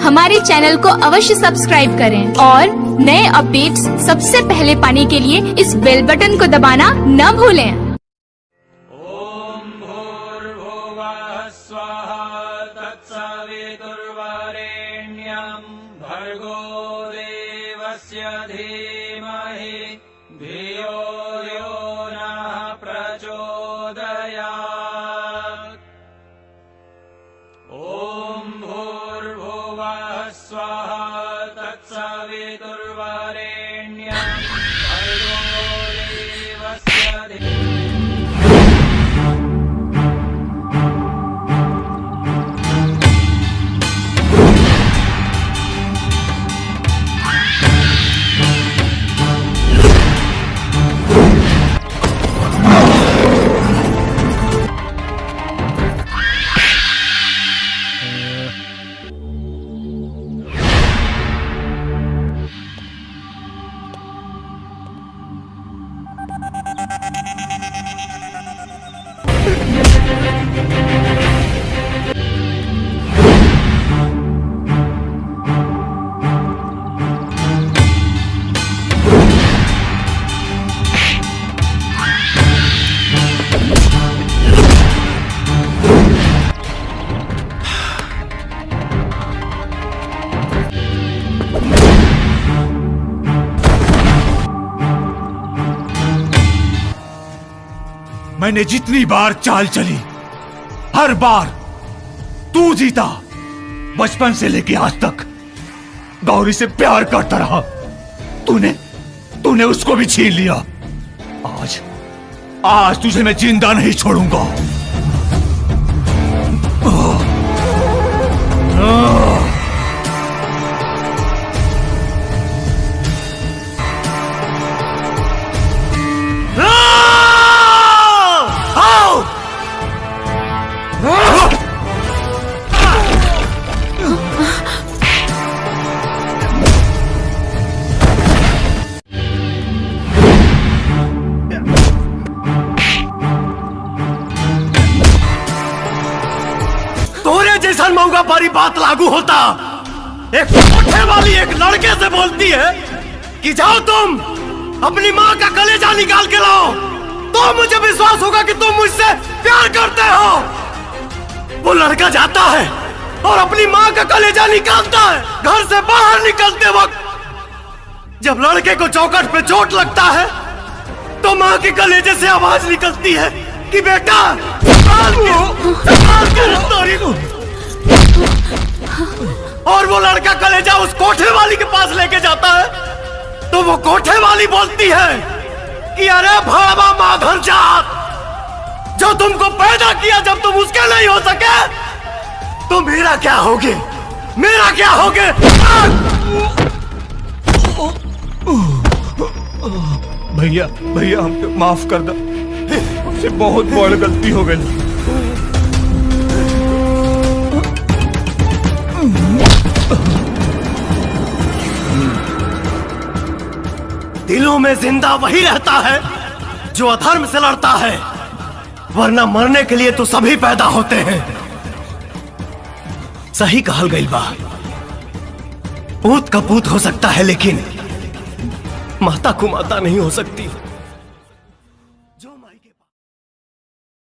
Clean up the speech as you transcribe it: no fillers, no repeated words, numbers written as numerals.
हमारे चैनल को अवश्य सब्सक्राइब करें और नए अपडेट्स सबसे पहले पाने के लिए इस बेल बटन को दबाना न भूलें। ओम भूर्भुवः स्वः तत्सवितुर्वरेण्यं भर्गो देवस्य धीमहि धियो यो नः प्रचोदयात्। ओम भूर्भुवः स्वः तत्सवितुर्वरेण्यं भर्गो देवस्य मैंने जितनी बार चाल चली हर बार तू जीता। बचपन से लेके आज तक गौरी से प्यार करता रहा। तूने उसको भी छीन लिया। आज तुझे मैं जिंदा नहीं छोड़ूंगा। जैसा मौका पारी बात लागू होता। एक कोठे वाली एक लड़के से बोलती है कि जाओ तुम अपनी माँ का कलेजा निकाल के लाओ, तो मुझे विश्वास होगा कि तुम मुझसे प्यार करते हो। वो लड़का जाता है और अपनी माँ का कलेजा निकालता है। घर से बाहर निकलते वक्त जब लड़के को चौखट पे चोट लगता है तो माँ के कलेजे से आवाज निकलती है कि बेटा और वो लड़का कलेजा उस कोठे वाली के पास लेके जाता है तो वो कोठे वाली बोलती है कि अरे भावा माधर जात, जो तुमको पैदा किया जब तुम उसके नहीं हो सके तो मेरा क्या होगे, मेरा क्या होगे। भैया हमको माफ कर दो, मुझसे बहुत बड़ी गलती हो गई। दिलों में जिंदा वही रहता है जो अधर्म से लड़ता है, वरना मरने के लिए तो सभी पैदा होते हैं। सही कहल गई बा, पूत का पूत हो सकता है लेकिन माता को माता नहीं हो सकती।